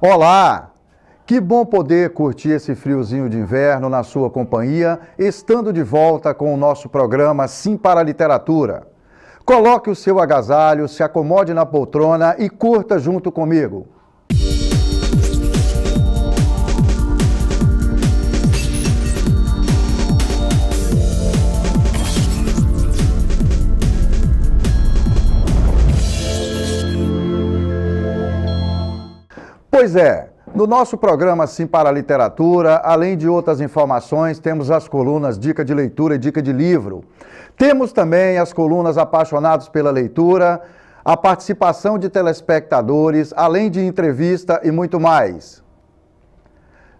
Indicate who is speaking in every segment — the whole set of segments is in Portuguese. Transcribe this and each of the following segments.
Speaker 1: Olá! Que bom poder curtir esse friozinho de inverno na sua companhia, estando de volta com o nosso programa Sim para a Literatura. Coloque o seu agasalho, se acomode na poltrona e curta junto comigo. Pois é, no nosso programa Sim para a Literatura, além de outras informações, temos as colunas Dica de Leitura e Dica de Livro. Temos também as colunas Apaixonados pela Leitura, a participação de telespectadores, além de entrevista e muito mais.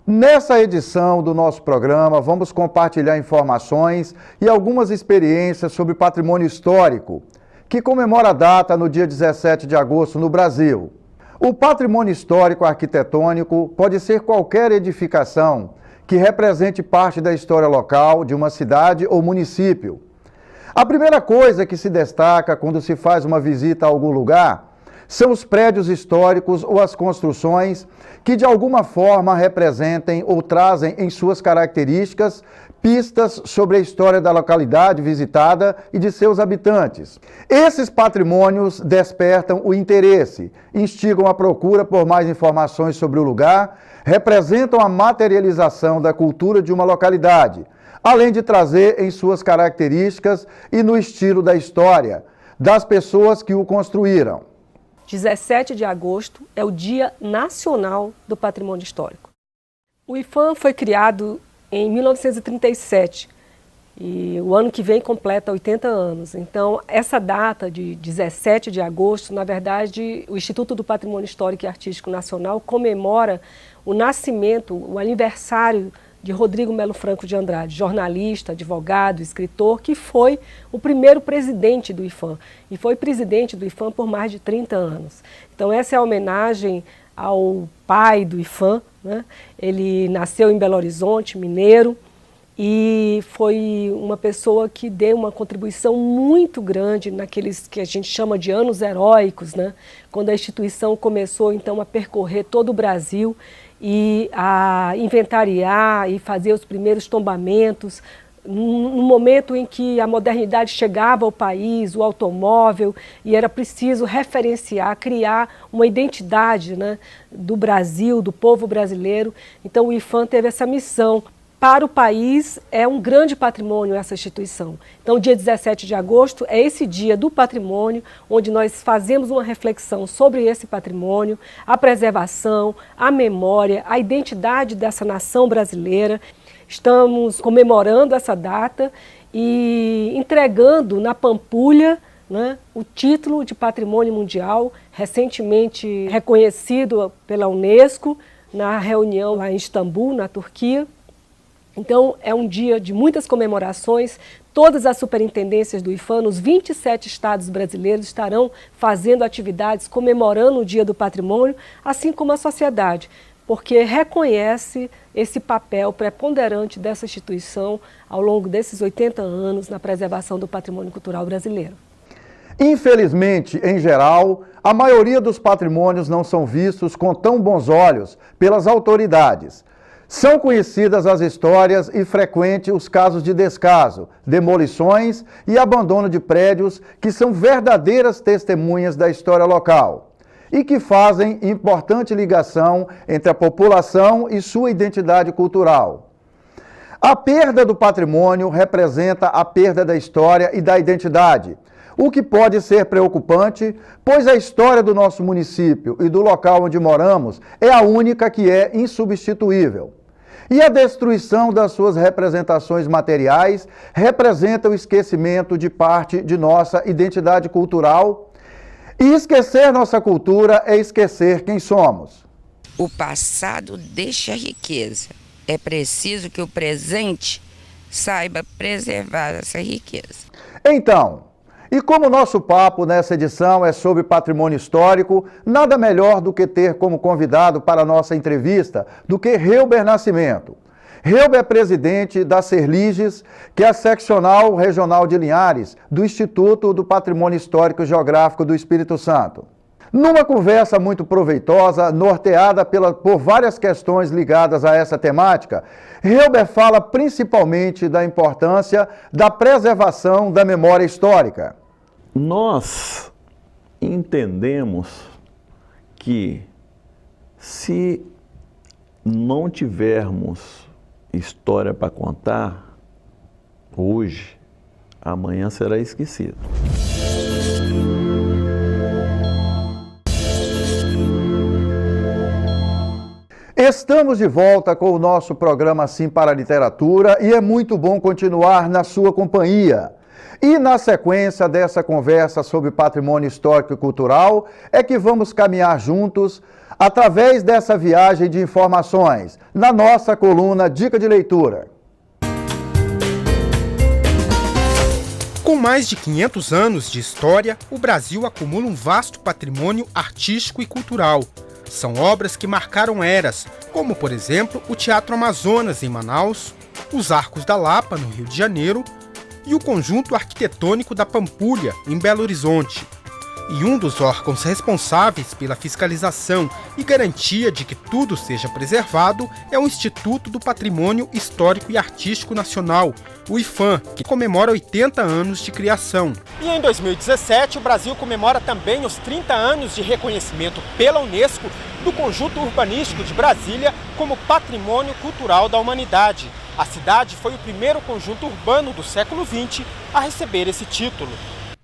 Speaker 1: Nessa edição do nosso programa, vamos compartilhar informações e algumas experiências sobre patrimônio histórico, que comemora a data no dia 17 de agosto no Brasil. O patrimônio histórico arquitetônico pode ser qualquer edificação que represente parte da história local de uma cidade ou município. A primeira coisa que se destaca quando se faz uma visita a algum lugar são os prédios históricos ou as construções que de alguma forma representem ou trazem em suas características pistas sobre a história da localidade visitada e de seus habitantes. Esses patrimônios despertam o interesse, instigam a procura por mais informações sobre o lugar, representam a materialização da cultura de uma localidade, além de trazer em suas características e no estilo da história das pessoas que o construíram.
Speaker 2: 17 de agosto é o Dia Nacional do Patrimônio Histórico. O IPHAN foi criado em 1937 e o ano que vem completa 80 anos. Então, essa data de 17 de agosto, na verdade, o Instituto do Patrimônio Histórico e Artístico Nacional comemora o nascimento, o aniversário de Rodrigo Melo Franco de Andrade, jornalista, advogado, escritor, que foi o primeiro presidente do IPHAN e foi presidente do IPHAN por mais de 30 anos. Então essa é a homenagem ao pai do IPHAN, né? Ele nasceu em Belo Horizonte, mineiro, e foi uma pessoa que deu uma contribuição muito grande naqueles que a gente chama de anos heróicos, né? Quando a instituição começou então a percorrer todo o Brasil e a inventariar e fazer os primeiros tombamentos, no momento em que a modernidade chegava ao país, o automóvel, e era preciso referenciar, criar uma identidade, né, do Brasil, do povo brasileiro. Então o IPHAN teve essa missão. Para o país é um grande patrimônio essa instituição. Então o dia 17 de agosto é esse dia do patrimônio, onde nós fazemos uma reflexão sobre esse patrimônio, a preservação, a memória, a identidade dessa nação brasileira. Estamos comemorando essa data e entregando na Pampulha, né, o título de Patrimônio Mundial, recentemente reconhecido pela Unesco, na reunião lá em Istambul, na Turquia. Então, é um dia de muitas comemorações. Todas as superintendências do IPHAN, nos 27 estados brasileiros, estarão fazendo atividades comemorando o Dia do Patrimônio, assim como a sociedade, porque reconhece esse papel preponderante dessa instituição ao longo desses 80 anos na preservação do patrimônio cultural brasileiro.
Speaker 1: Infelizmente, em geral, a maioria dos patrimônios não são vistos com tão bons olhos pelas autoridades. São conhecidas as histórias e frequentes os casos de descaso, demolições e abandono de prédios que são verdadeiras testemunhas da história local e que fazem importante ligação entre a população e sua identidade cultural. A perda do patrimônio representa a perda da história e da identidade, o que pode ser preocupante, pois a história do nosso município e do local onde moramos é a única que é insubstituível. E a destruição das suas representações materiais representa o esquecimento de parte de nossa identidade cultural. E esquecer nossa cultura é esquecer quem somos.
Speaker 3: O passado deixa riqueza. É preciso que o presente saiba preservar essa riqueza.
Speaker 1: Então, e como o nosso papo nessa edição é sobre patrimônio histórico, nada melhor do que ter como convidado para a nossa entrevista do que Reuber Nascimento. Reuber é presidente da Serliges, que é a seccional regional de Linhares, do Instituto do Patrimônio Histórico e Geográfico do Espírito Santo. Numa conversa muito proveitosa, norteada por várias questões ligadas a essa temática, Helber fala principalmente da importância da preservação da memória histórica.
Speaker 4: Nós entendemos que se não tivermos história para contar, hoje, amanhã será esquecido.
Speaker 1: Estamos de volta com o nosso programa Sim para a Literatura e é muito bom continuar na sua companhia. E na sequência dessa conversa sobre patrimônio histórico e cultural é que vamos caminhar juntos através dessa viagem de informações na nossa coluna Dica de Leitura.
Speaker 5: Com mais de 500 anos de história, o Brasil acumula um vasto patrimônio artístico e cultural. São obras que marcaram eras, como, por exemplo, o Teatro Amazonas, em Manaus, os Arcos da Lapa, no Rio de Janeiro, e o Conjunto Arquitetônico da Pampulha, em Belo Horizonte. E um dos órgãos responsáveis pela fiscalização e garantia de que tudo seja preservado é o Instituto do Patrimônio Histórico e Artístico Nacional, o IPHAN, que comemora 80 anos de criação.
Speaker 6: E em 2017, o Brasil comemora também os 30 anos de reconhecimento pela Unesco do Conjunto Urbanístico de Brasília como Patrimônio Cultural da Humanidade. A cidade foi o primeiro conjunto urbano do século XX a receber esse título.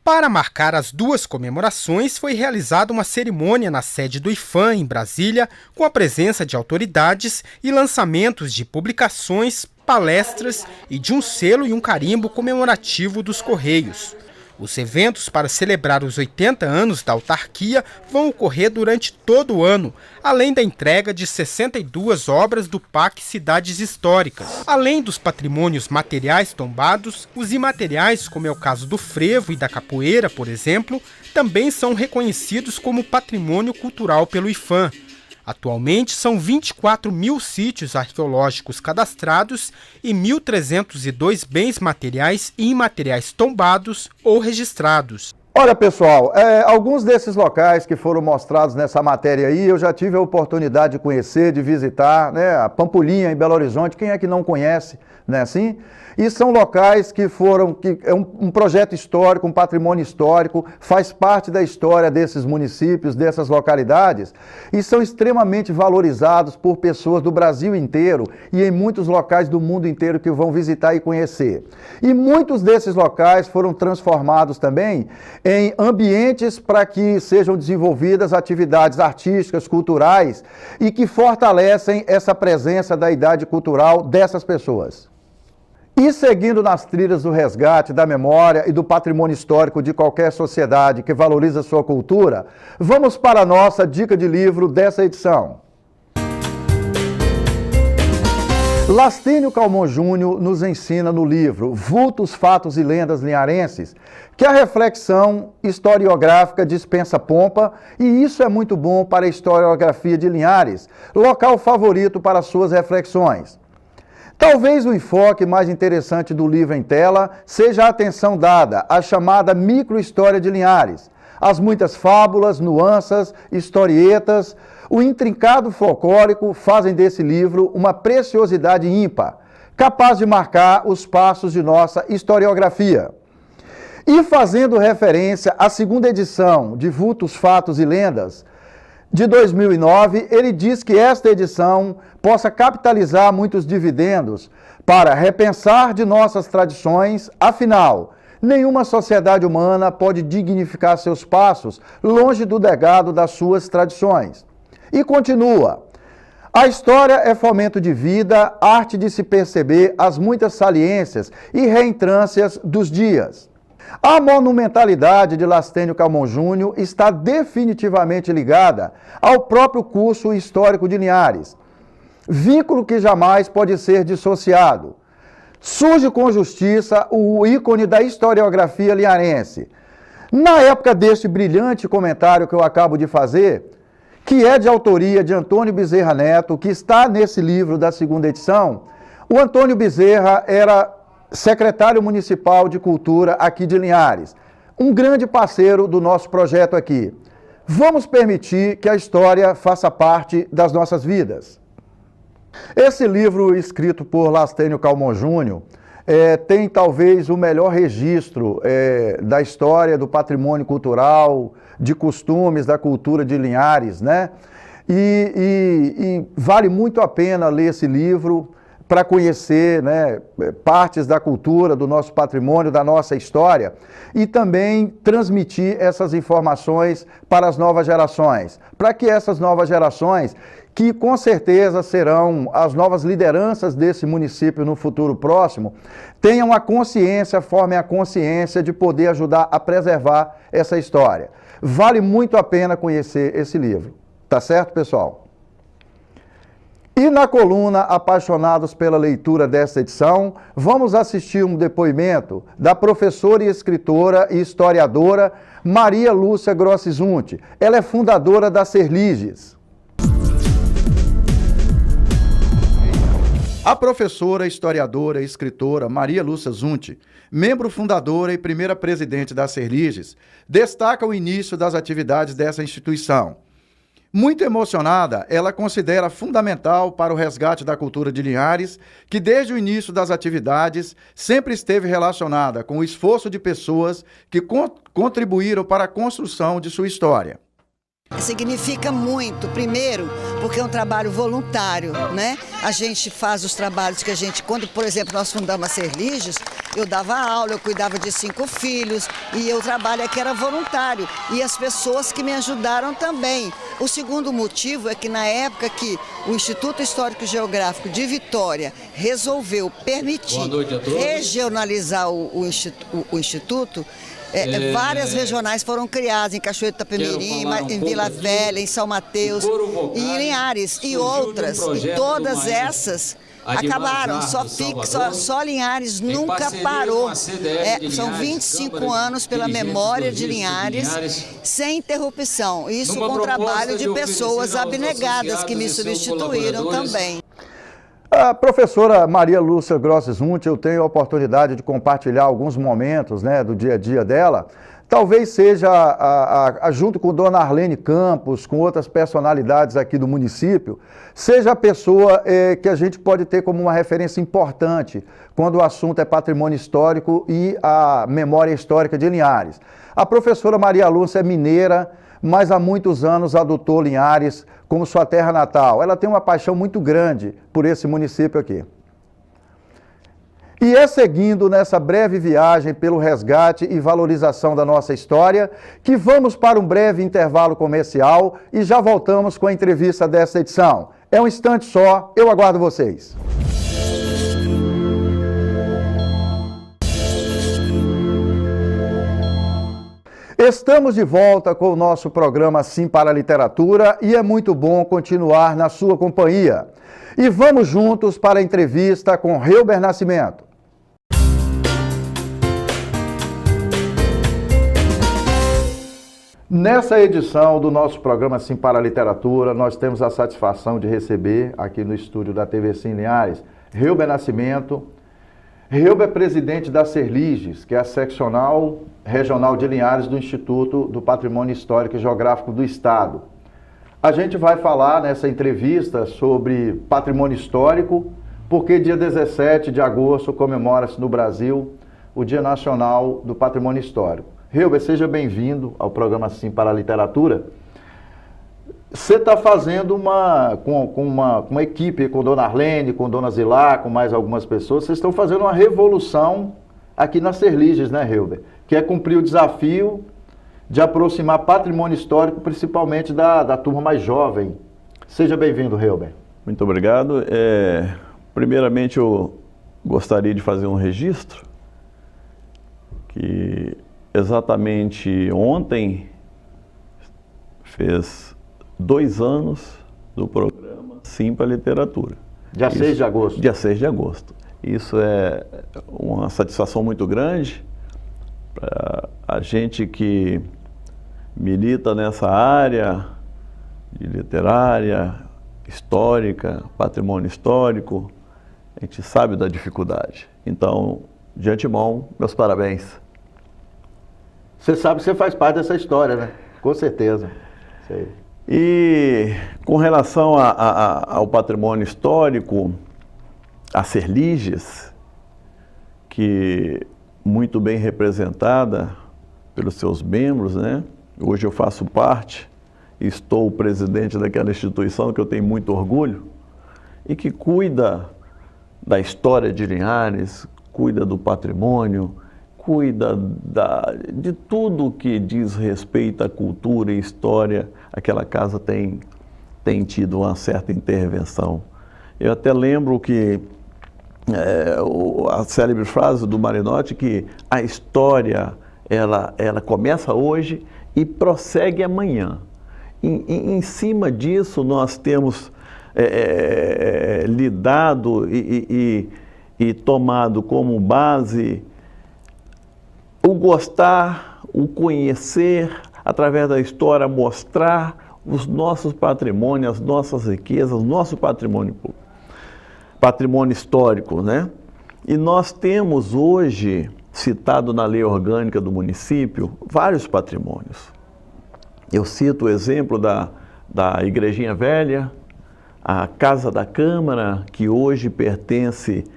Speaker 5: Para marcar as duas comemorações, foi realizada uma cerimônia na sede do IPHAN, em Brasília, com a presença de autoridades e lançamentos de publicações, palestras e de um selo e um carimbo comemorativo dos Correios. Os eventos para celebrar os 80 anos da autarquia vão ocorrer durante todo o ano, além da entrega de 62 obras do PAC Cidades Históricas. Além dos patrimônios materiais tombados, os imateriais, como é o caso do frevo e da capoeira, por exemplo, também são reconhecidos como patrimônio cultural pelo IPHAN. Atualmente, são 24 mil sítios arqueológicos cadastrados e 1.302 bens materiais e imateriais tombados ou registrados.
Speaker 1: Olha, pessoal, alguns desses locais que foram mostrados nessa matéria aí, eu já tive a oportunidade de conhecer, de visitar, né? A Pampulhinha, em Belo Horizonte, quem é que não conhece, né, assim? E são locais que é um projeto histórico, um patrimônio histórico, faz parte da história desses municípios, dessas localidades, e são extremamente valorizados por pessoas do Brasil inteiro e em muitos locais do mundo inteiro que vão visitar e conhecer. E muitos desses locais foram transformados também em ambientes para que sejam desenvolvidas atividades artísticas, culturais e que fortalecem essa presença da idade cultural dessas pessoas. E seguindo nas trilhas do resgate da memória e do patrimônio histórico de qualquer sociedade que valoriza sua cultura, vamos para a nossa dica de livro dessa edição. Lastênio Calmon Júnior nos ensina no livro Vultos, Fatos e Lendas Linharenses que a reflexão historiográfica dispensa pompa e isso é muito bom para a historiografia de Linhares, local favorito para suas reflexões. Talvez o enfoque mais interessante do livro em tela seja a atenção dada à chamada micro-história de Linhares, as muitas fábulas, nuances, historietas, o intrincado folclórico fazem desse livro uma preciosidade ímpar, capaz de marcar os passos de nossa historiografia. E fazendo referência à segunda edição de Vultos, Fatos e Lendas, de 2009, ele diz que esta edição possa capitalizar muitos dividendos para repensar de nossas tradições, afinal, nenhuma sociedade humana pode dignificar seus passos longe do legado das suas tradições. E continua, a história é fomento de vida, arte de se perceber as muitas saliências e reentrâncias dos dias. A monumentalidade de Lastênio Calmon Júnior está definitivamente ligada ao próprio curso histórico de Linhares, vínculo que jamais pode ser dissociado. Surge com justiça o ícone da historiografia linharense. Na época deste brilhante comentário que eu acabo de fazer, que é de autoria de Antônio Bezerra Neto, que está nesse livro da segunda edição, o Antônio Bezerra era secretário municipal de cultura aqui de Linhares, um grande parceiro do nosso projeto aqui. Vamos permitir que a história faça parte das nossas vidas. Esse livro, escrito por Lastênio Calmon Júnior, tem talvez o melhor registro da história, do patrimônio cultural, de costumes, da cultura de Linhares, né? E vale muito a pena ler esse livro para conhecer, né, partes da cultura, do nosso patrimônio, da nossa história, e também transmitir essas informações para as novas gerações, para que essas novas gerações, que com certeza serão as novas lideranças desse município no futuro próximo, tenham a consciência, formem a consciência de poder ajudar a preservar essa história. Vale muito a pena conhecer esse livro. Tá certo, pessoal? E na coluna Apaixonados pela Leitura desta edição, vamos assistir um depoimento da professora e escritora e historiadora Maria Lúcia Grossi Zunti. Ela é fundadora da Serliges. A professora, historiadora e escritora Maria Lúcia Zunti, membro fundadora e primeira presidente da Serliges, destaca o início das atividades dessa instituição. Muito emocionada, ela considera fundamental para o resgate da cultura de Linhares, que desde o início das atividades sempre esteve relacionada com o esforço de pessoas que contribuíram para a construção de sua história.
Speaker 7: Significa muito, primeiro, porque é um trabalho voluntário, né? A gente faz os trabalhos que a gente, quando, por exemplo, nós fundamos a Serliges, eu dava aula, eu cuidava de 5 filhos, e o trabalho aqui era voluntário, e as pessoas que me ajudaram também. O segundo motivo é que na época que o Instituto Histórico e Geográfico de Vitória resolveu permitir regionalizar o Instituto, várias regionais foram criadas em Cachoeiro do Itapemirim, em Vila Velha, em São Mateus, em Linhares e outras. E todas essas acabaram, só Linhares nunca parou. São 25 anos pela memória de Linhares, sem interrupção. Isso com o trabalho de pessoas abnegadas que me substituíram também.
Speaker 1: A professora Maria Lúcia Grossi Zunti, eu tenho a oportunidade de compartilhar alguns momentos, né, do dia a dia dela. Talvez seja, junto com Dona Arlene Campos, com outras personalidades aqui do município, seja a pessoa que a gente pode ter como uma referência importante quando o assunto é patrimônio histórico e a memória histórica de Linhares. A professora Maria Lúcia é mineira, mas há muitos anos adotou Linhares como sua terra natal. Ela tem uma paixão muito grande por esse município aqui. E é seguindo nessa breve viagem pelo resgate e valorização da nossa história que vamos para um breve intervalo comercial e já voltamos com a entrevista dessa edição. É um instante só, eu aguardo vocês. Estamos de volta com o nosso programa Sim para a Literatura e é muito bom continuar na sua companhia. E vamos juntos para a entrevista com Reuber Nascimento. Nessa edição do nosso programa Sim para a Literatura, nós temos a satisfação de receber aqui no estúdio da TV Sim Linhares, Reuber Nascimento. Reuber é presidente da Serliges, que é a seccional regional de Linhares do Instituto do Patrimônio Histórico e Geográfico do Estado. A gente vai falar nessa entrevista sobre patrimônio histórico, porque dia 17 de agosto comemora-se no Brasil o Dia Nacional do Patrimônio Histórico. Reuber, seja bem-vindo ao programa Sim para a Literatura. Você está fazendo com uma equipe, com Dona Arlene, com Dona Zilá, com mais algumas pessoas, vocês estão fazendo uma revolução aqui na Serliges, né, Reuber? Que é cumprir o desafio de aproximar patrimônio histórico, principalmente da turma mais jovem. Seja bem-vindo, Reuber.
Speaker 4: Muito obrigado. Primeiramente, eu gostaria de fazer um registro que exatamente ontem fez 2 anos do programa Sim para a Literatura.
Speaker 1: Dia 6 de agosto.
Speaker 4: Dia 6 de agosto. Isso é uma satisfação muito grande para a gente que milita nessa área de literária, histórica, patrimônio histórico. A gente sabe da dificuldade. Então, de antemão, meus parabéns.
Speaker 1: Você sabe que você faz parte dessa história, né? Com certeza. Sei.
Speaker 4: E com relação ao patrimônio histórico, a Serliges, que muito bem representada pelos seus membros, né? Hoje eu faço parte, estou presidente daquela instituição que eu tenho muito orgulho e que cuida da história de Linhares, cuida do patrimônio, cuida de tudo que diz respeito à cultura e história. Aquela casa tem tido uma certa intervenção. Eu até lembro que a célebre frase do Marinotti, que a história ela começa hoje e prossegue amanhã. Em cima disso, nós temos lidado e tomado como base o gostar, o conhecer, através da história, mostrar os nossos patrimônios, as nossas riquezas, o nosso patrimônio histórico, né? E nós temos hoje, citado na lei orgânica do município, vários patrimônios. Eu cito o exemplo da Igrejinha Velha, a Casa da Câmara, que hoje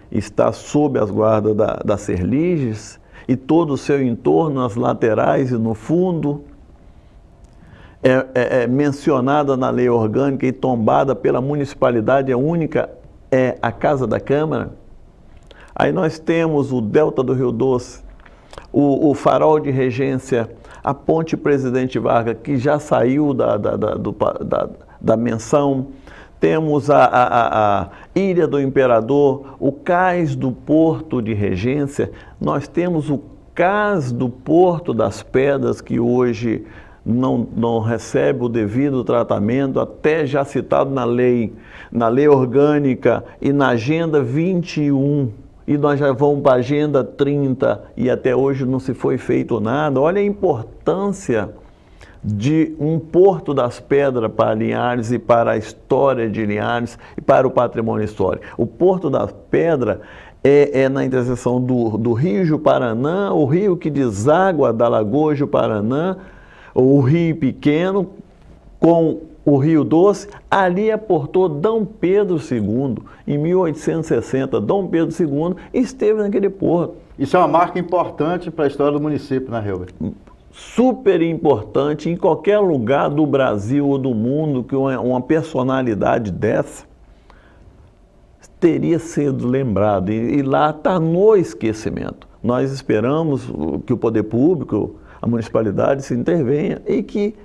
Speaker 4: está sob as guardas da Serliges, e todo o seu entorno, nas laterais e no fundo, é mencionada na lei orgânica e tombada pela municipalidade, a única é a Casa da Câmara. Aí nós temos o Delta do Rio Doce, o Farol de Regência, a Ponte Presidente Vargas, que já saiu da menção. Temos a Ilha do Imperador, o Cais do Porto de Regência. Nós temos o Cais do Porto das Pedras, que hoje não recebe o devido tratamento, até já citado na lei orgânica e na Agenda 21. E nós já vamos para a Agenda 30 e até hoje não se foi feito nada. Olha a importância de um Porto das Pedras para Linhares e para a história de Linhares e para o patrimônio histórico. O Porto das Pedras é na interseção do Rio Juparanã, o rio que deságua da Lagoa Juparanã, o Rio Pequeno com o Rio Doce. Ali aportou Dom Pedro II. Em 1860, Dom Pedro II esteve naquele porto.
Speaker 1: Isso é uma marca importante para a história do município, né, Hilbert?
Speaker 4: Super importante. Em qualquer lugar do Brasil ou do mundo que uma personalidade dessa teria sido lembrada, e lá está no esquecimento. Nós esperamos que o poder público, a municipalidade, se intervenha e que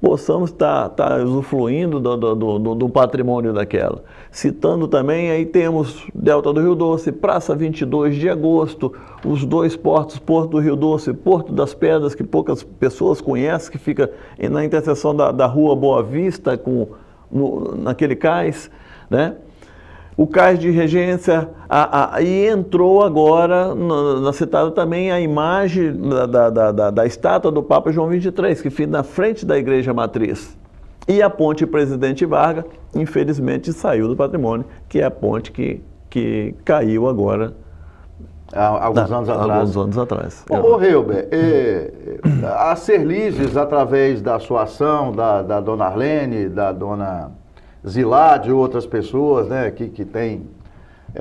Speaker 4: possamos estar usufruindo do patrimônio daquela. Citando também, aí temos Delta do Rio Doce, Praça 22 de Agosto, os dois portos, Porto do Rio Doce, Porto das Pedras, que poucas pessoas conhecem, que fica na interseção da Rua Boa Vista, naquele cais, né? O Cais de Regência, e entrou agora, na citada também, a imagem da estátua do Papa João XXIII, que fica na frente da Igreja Matriz. E a Ponte Presidente Vargas, infelizmente, saiu do patrimônio, que é a ponte que caiu agora.
Speaker 1: Há alguns anos atrás. Ô Hilbert, a Serliges, através da sua ação, da dona Arlene, da dona Zilade e outras pessoas, né, que têm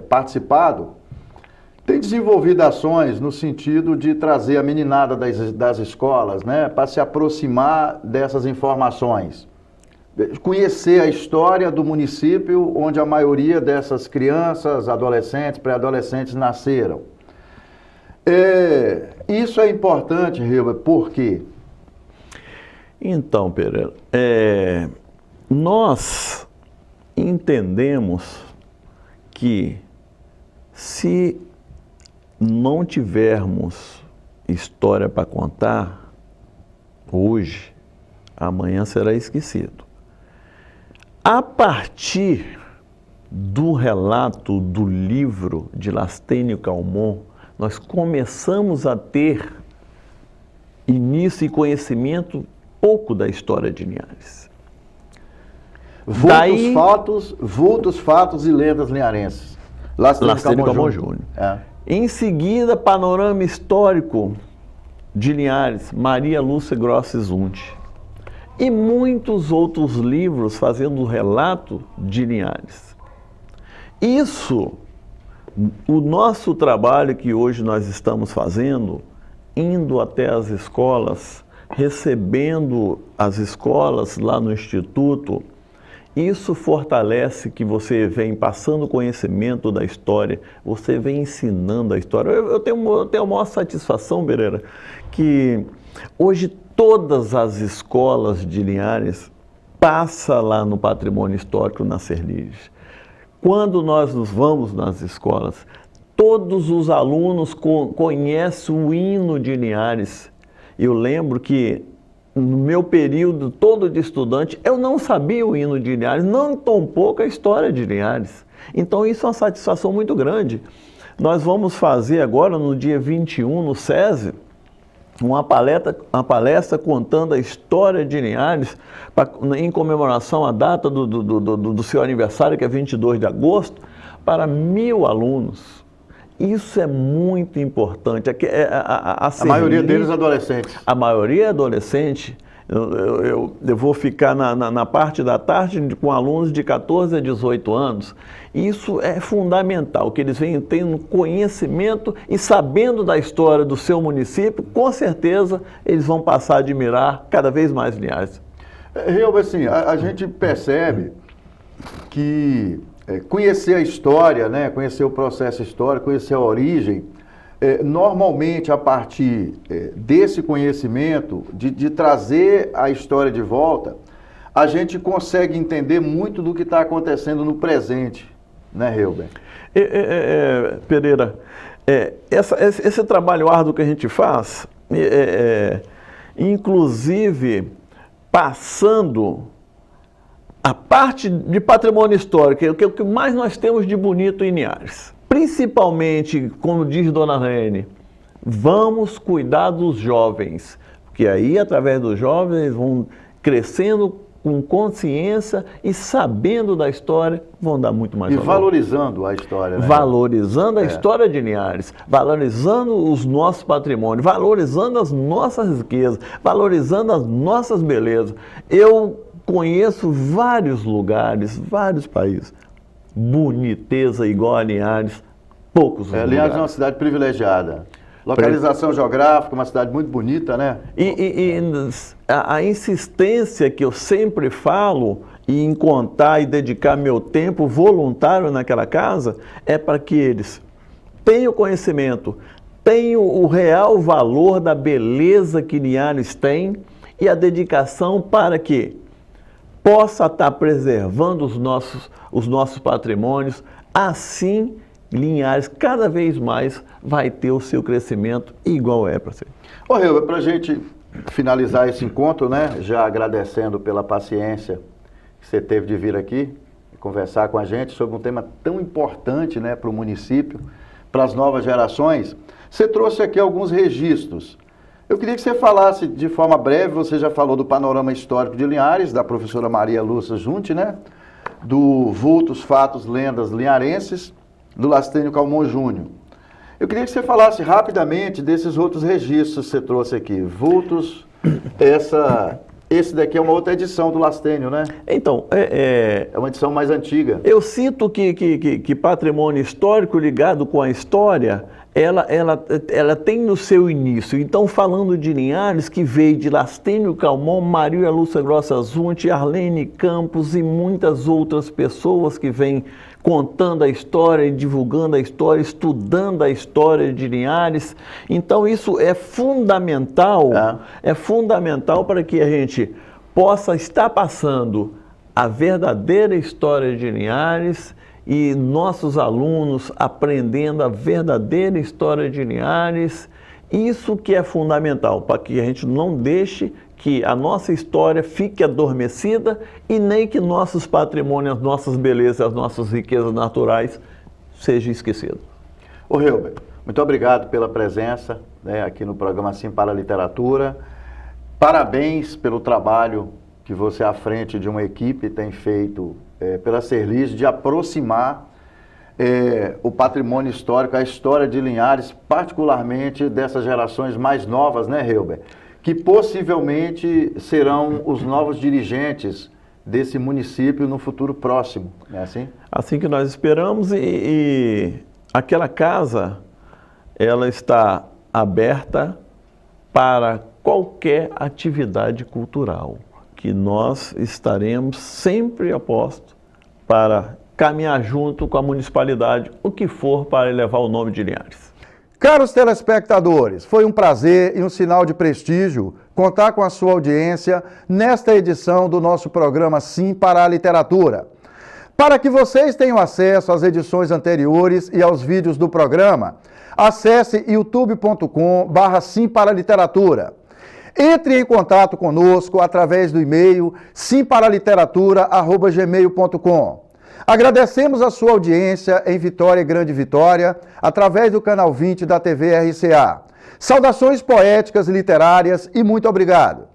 Speaker 1: participado, tem desenvolvido ações no sentido de trazer a meninada das escolas, né, para se aproximar dessas informações, conhecer a história do município onde a maioria dessas crianças, adolescentes, pré-adolescentes nasceram. Isso é importante, Hilbert, por quê?
Speaker 4: Então, Pereira, nós entendemos que se não tivermos história para contar hoje, amanhã será esquecido. A partir do relato do livro de Lastênio Calmon, nós começamos a ter início e conhecimento pouco da história de Linhares.
Speaker 1: Vultos, fatos e lendas linharenses.
Speaker 4: Lastênio Calmon Júnior. Em seguida, panorama histórico de Linhares, Maria Lúcia Grossi Zunti. e muitos outros livros fazendo relato de Linhares. Isso, o nosso trabalho que hoje nós estamos fazendo, indo até as escolas, recebendo as escolas lá no Instituto, isso fortalece que você vem passando conhecimento da história, você vem ensinando a história. Eu tenho a maior satisfação, Pereira, que hoje todas as escolas de Linhares passam lá no Patrimônio Histórico na Serlige. Quando nós nos vamos nas escolas, todos os alunos conhecem o hino de Linhares. Eu lembro que no meu período todo de estudante, eu não sabia o hino de Linhares, não tão pouco a história de Linhares. Então isso é uma satisfação muito grande. Nós vamos fazer agora, no dia 21, no SESI, uma palestra contando a história de Linhares, em comemoração à data do seu aniversário, que é 22 de agosto, para 1000 alunos. Isso é muito importante. A
Speaker 1: maioria deles adolescentes.
Speaker 4: A maioria é adolescente. Eu vou ficar na parte da tarde com alunos de 14 a 18 anos. Isso é fundamental, que eles venham tendo conhecimento e sabendo da história do seu município, com certeza eles vão passar a admirar cada vez mais Linhares.
Speaker 1: Reuben, assim, a gente percebe que conhecer a história, né, conhecer o processo histórico, conhecer a origem, normalmente a partir desse conhecimento, de trazer a história de volta, a gente consegue entender muito do que está acontecendo no presente, né, Reuben?
Speaker 4: Pereira, esse trabalho árduo que a gente faz, inclusive passando a parte de patrimônio histórico, que é o que mais nós temos de bonito em Linhares. Principalmente, como diz Dona Rene, vamos cuidar dos jovens, porque aí, através dos jovens, eles vão crescendo com consciência e sabendo da história, vão dar muito mais valor.
Speaker 1: E valorizando a história, né?
Speaker 4: Valorizando a história de Linhares, valorizando os nossos patrimônios, valorizando as nossas riquezas, valorizando as nossas belezas. Eu conheço vários lugares, vários países. Boniteza igual a Linhares, poucos lugares.
Speaker 1: Linhares é uma cidade privilegiada. Localização geográfica, uma cidade muito bonita, né?
Speaker 4: E a insistência que eu sempre falo em contar e dedicar meu tempo voluntário naquela casa é para que eles tenham conhecimento, tenham o real valor da beleza que Linhares tem e a dedicação para que possa estar preservando os nossos patrimônios. Assim, Linhares cada vez mais vai ter o seu crescimento igual é para ser.
Speaker 1: Ô, Reuben, para a gente finalizar esse encontro, né, já agradecendo pela paciência que você teve de vir aqui e conversar com a gente sobre um tema tão importante, né, para o município, para as novas gerações, você trouxe aqui alguns registros. Eu queria que você falasse de forma breve, você já falou do panorama histórico de Linhares, da professora Maria Lúcia Junti, né? Do Vultos, Fatos, Lendas Linharenses, do Lastênio Calmon Júnior. Eu queria que você falasse rapidamente desses outros registros que você trouxe aqui. Vultos, esse daqui é uma outra edição do Lastênio, né?
Speaker 4: Então,
Speaker 1: é uma edição mais antiga.
Speaker 4: Eu sinto que patrimônio histórico ligado com a história, ela tem no seu início. Então, falando de Linhares, que veio de Lastênio Calmon, Maria Lúcia Grossa Junti, Arlene Campos e muitas outras pessoas que vêm contando a história e divulgando a história, estudando a história de Linhares. Então, isso é fundamental, é fundamental para que a gente possa estar passando a verdadeira história de Linhares e nossos alunos aprendendo a verdadeira história de Linhares. Isso que é fundamental, para que a gente não deixe que a nossa história fique adormecida e nem que nossos patrimônios, as nossas belezas, as nossas riquezas naturais sejam esquecidos.
Speaker 1: Ô Reuben, muito obrigado pela presença, né, aqui no programa Sim para a Literatura. Parabéns pelo trabalho que você, à frente de uma equipe, tem feito pela Serlige, de aproximar o patrimônio histórico, a história de Linhares, particularmente dessas gerações mais novas, né, Reuben? que possivelmente serão os novos dirigentes desse município no futuro próximo, não é assim?
Speaker 4: Assim que nós esperamos, e aquela casa, ela está aberta para qualquer atividade cultural, que nós estaremos sempre a posto para caminhar junto com a municipalidade, o que for para elevar o nome de Linhares.
Speaker 1: Caros telespectadores, foi um prazer e um sinal de prestígio contar com a sua audiência nesta edição do nosso programa Sim para a Literatura. Para que vocês tenham acesso às edições anteriores e aos vídeos do programa, acesse youtube.com/simparaliteratura. Entre em contato conosco através do e-mail simparaliteratura@gmail.com. Agradecemos a sua audiência em Vitória e Grande Vitória, através do canal 20 da TV RCA. Saudações poéticas e literárias e muito obrigado.